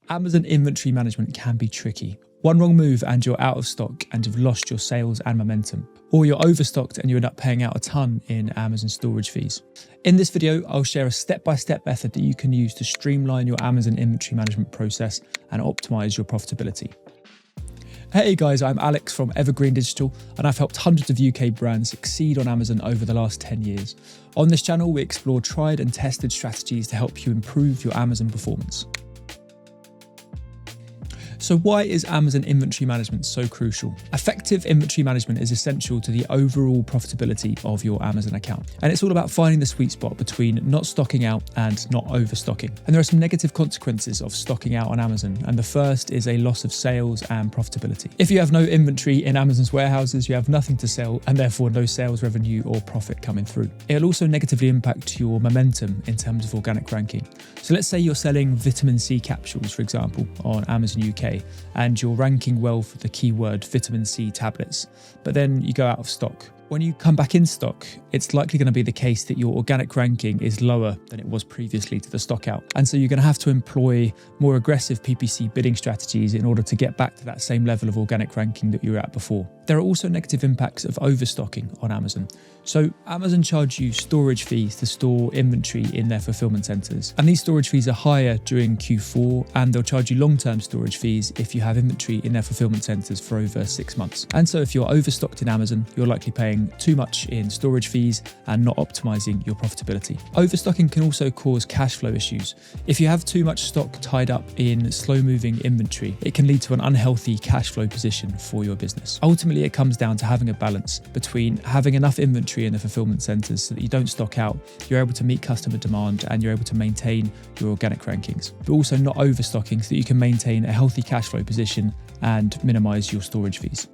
Amazon inventory management can be tricky. One wrong move and you're out of stock and you've lost your sales and momentum. Or you're overstocked and you end up paying out a ton in Amazon storage fees. In this video, I'll share a step-by-step method that you can use to streamline your Amazon inventory management process and optimize your profitability. Hey guys, I'm Alex from Evergreen Digital, and I've helped hundreds of UK brands succeed on Amazon over the last 10 years. On this channel, we explore tried and tested strategies to help you improve your Amazon performance. So why is Amazon inventory management so crucial? Effective inventory management is essential to the overall profitability of your Amazon account. And it's all about finding the sweet spot between not stocking out and not overstocking. And there are some negative consequences of stocking out on Amazon. And the first is a loss of sales and profitability. If you have no inventory in Amazon's warehouses, you have nothing to sell and therefore no sales revenue or profit coming through. It'll also negatively impact your momentum in terms of organic ranking. So let's say you're selling vitamin C capsules, for example, on Amazon UK, and you're ranking well for the keyword vitamin C tablets, but then you go out of stock. When you come back in stock, it's likely going to be the case that your organic ranking is lower than it was previously to the stock out. And so you're going to have to employ more aggressive PPC bidding strategies in order to get back to that same level of organic ranking that you were at before. There are also negative impacts of overstocking on Amazon. So Amazon charge you storage fees to store inventory in their fulfillment centers. And these storage fees are higher during Q4, and they'll charge you long-term storage fees if you have inventory in their fulfillment centers for over 6 months. And so if you're overstocked in Amazon, you're likely paying too much in storage fees and not optimizing your profitability. Overstocking can also cause cash flow issues. If you have too much stock tied up in slow-moving inventory, it can lead to an unhealthy cash flow position for your business. Ultimately, it comes down to having a balance between having enough inventory in the fulfillment centers so that you don't stock out, you're able to meet customer demand, and you're able to maintain your organic rankings, but also not overstocking so that you can maintain a healthy cash flow position and minimize your storage fees.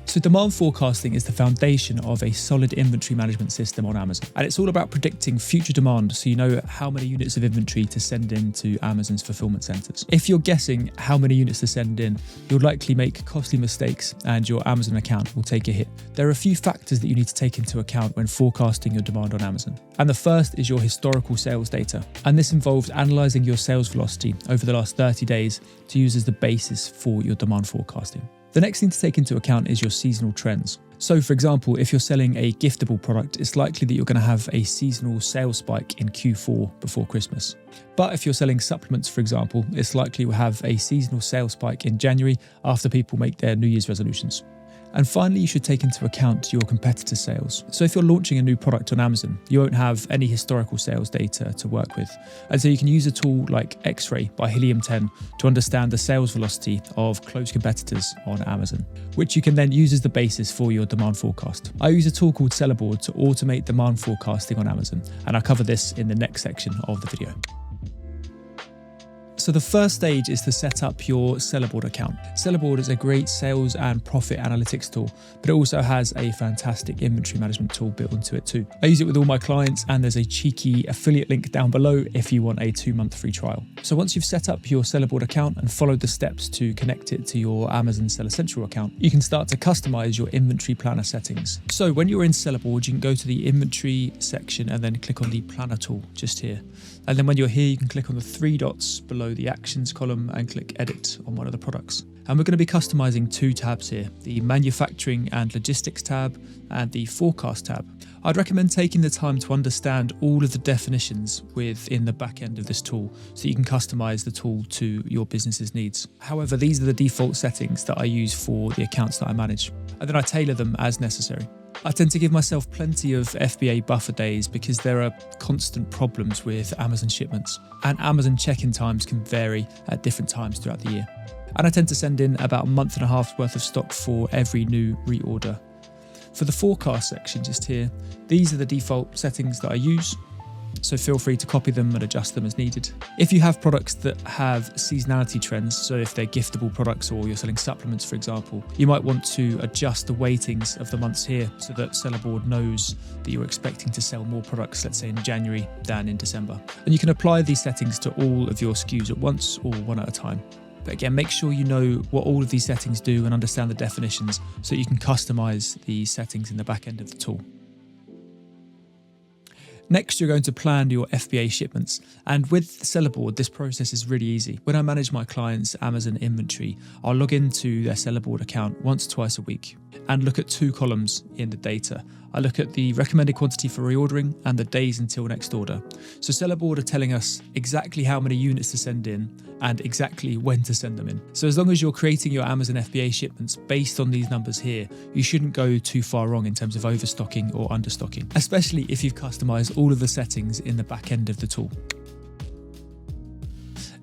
So demand forecasting is the foundation of a solid inventory management system on Amazon. And it's all about predicting future demand so you know how many units of inventory to send into Amazon's fulfillment centers. If you're guessing how many units to send in, you'll likely make costly mistakes and your Amazon account will take a hit. There are a few factors that you need to take into account when forecasting your demand on Amazon. And the first is your historical sales data. And this involves analyzing your sales velocity over the last 30 days to use as the basis for your demand forecasting. The next thing to take into account is your seasonal trends. So for example, if you're selling a giftable product, it's likely that you're going to have a seasonal sales spike in Q4 before Christmas. But if you're selling supplements, for example, it's likely you'll have a seasonal sales spike in January after people make their New Year's resolutions. And finally, you should take into account your competitor sales. So if you're launching a new product on Amazon, you won't have any historical sales data to work with. And so you can use a tool like X-Ray by Helium 10 to understand the sales velocity of close competitors on Amazon, which you can then use as the basis for your demand forecast. I use a tool called Sellerboard to automate demand forecasting on Amazon, and I'll cover this in the next section of the video. So the first stage is to set up your Sellerboard account. Sellerboard is a great sales and profit analytics tool, but it also has a fantastic inventory management tool built into it too. I use it with all my clients, and there's a cheeky affiliate link down below if you want a 2-month free trial. So once you've set up your Sellerboard account and followed the steps to connect it to your Amazon Seller Central account, you can start to customize your inventory planner settings. So when you're in Sellerboard, you can go to the inventory section and then click on the planner tool just here. And then when you're here, you can click on the 3 dots below the actions column and click edit on one of the products. And we're going to be customizing 2 tabs here, the manufacturing and logistics tab and the forecast tab. I'd recommend taking the time to understand all of the definitions within the back end of this tool so you can customize the tool to your business's needs. However, these are the default settings that I use for the accounts that I manage, and then I tailor them as necessary. I tend to give myself plenty of FBA buffer days because there are constant problems with Amazon shipments, and Amazon check-in times can vary at different times throughout the year. And I tend to send in about a month and a half's worth of stock for every new reorder. For the forecast section just here, these are the default settings that I use, so feel free to copy them and adjust them as needed. If you have products that have seasonality trends, so if they're giftable products or you're selling supplements, for example, you might want to adjust the weightings of the months here so that Sellerboard knows that you're expecting to sell more products, let's say in January, than in December. And you can apply these settings to all of your SKUs at once or one at a time. But again, make sure you know what all of these settings do and understand the definitions so you can customize the settings in the back end of the tool. Next, you're going to plan your FBA shipments. And with Sellerboard, this process is really easy. When I manage my clients' Amazon inventory, I'll log into their Sellerboard account once or twice a week and look at 2 columns in the data. I look at the recommended quantity for reordering and the days until next order. So Sellerboard are telling us exactly how many units to send in and exactly when to send them in. So as long as you're creating your Amazon FBA shipments based on these numbers here, you shouldn't go too far wrong in terms of overstocking or understocking, especially if you've customized all of the settings in the back end of the tool.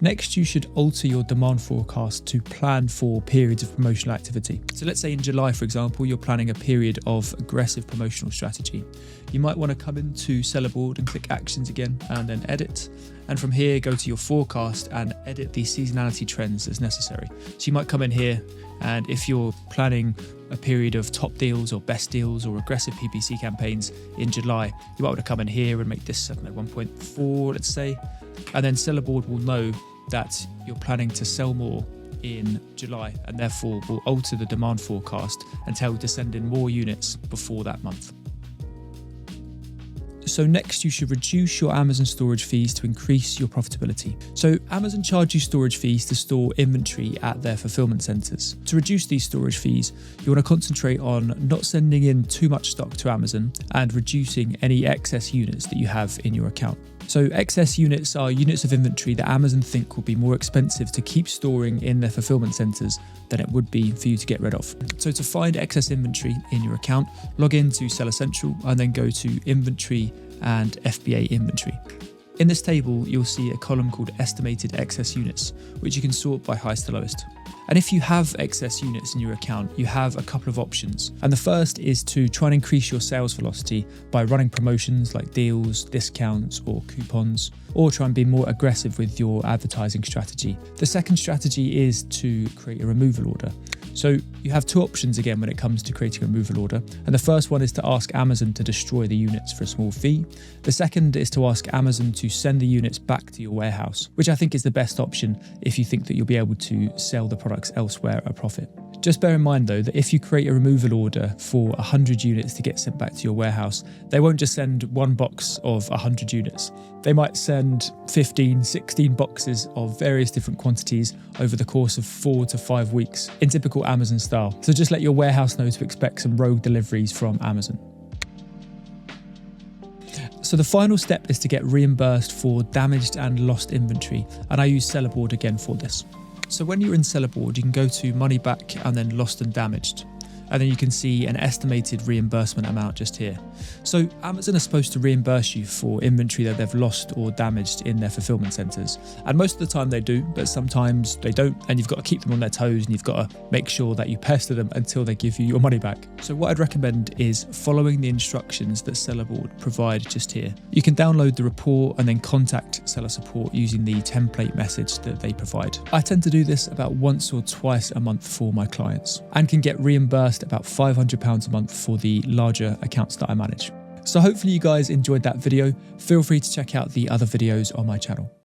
Next, you should alter your demand forecast to plan for periods of promotional activity. So let's say in July, for example, you're planning a period of aggressive promotional strategy. You might want to come into Sellerboard and click Actions again and then Edit. And from here, go to your forecast and edit the seasonality trends as necessary. So you might come in here, and if you're planning a period of top deals or best deals or aggressive PPC campaigns in July, you might want to come in here and make this 1.4, let's say. And then Sellerboard will know that you're planning to sell more in July and therefore will alter the demand forecast and tell you to send in more units before that month. So next, you should reduce your Amazon storage fees to increase your profitability. So Amazon charge you storage fees to store inventory at their fulfillment centers. To reduce these storage fees, you want to concentrate on not sending in too much stock to Amazon and reducing any excess units that you have in your account. So excess units are units of inventory that Amazon think will be more expensive to keep storing in their fulfillment centers than it would be for you to get rid of. So to find excess inventory in your account, log into Seller Central and then go to Inventory and FBA Inventory. In this table, you'll see a column called Estimated Excess Units, which you can sort by highest to lowest. And if you have excess units in your account, you have a couple of options. And the first is to try and increase your sales velocity by running promotions like deals, discounts, or coupons, or try and be more aggressive with your advertising strategy. The second strategy is to create a removal order. So you have 2 options again when it comes to creating a removal order. And the first one is to ask Amazon to destroy the units for a small fee. The second is to ask Amazon to send the units back to your warehouse, which I think is the best option if you think that you'll be able to sell the products elsewhere at a profit. Just bear in mind though that if you create a removal order for 100 units to get sent back to your warehouse, they won't just send 1 box of 100 units. They might send 15, 16 boxes of various different quantities over the course of 4 to 5 weeks in typical Amazon style. So just let your warehouse know to expect some rogue deliveries from Amazon. So the final step is to get reimbursed for damaged and lost inventory, and I use Sellerboard again for this. So when you're in Sellerboard, you can go to money back and then lost and damaged. And then you can see an estimated reimbursement amount just here. So Amazon are supposed to reimburse you for inventory that they've lost or damaged in their fulfillment centers. And most of the time they do, but sometimes they don't. And you've got to keep them on their toes and you've got to make sure that you pester them until they give you your money back. So what I'd recommend is following the instructions that Sellerboard provide just here. You can download the report and then contact seller support using the template message that they provide. I tend to do this about once or twice a month for my clients and can get reimbursed about £500 a month for the larger accounts that I manage. So hopefully you guys enjoyed that video. Feel free to check out the other videos on my channel.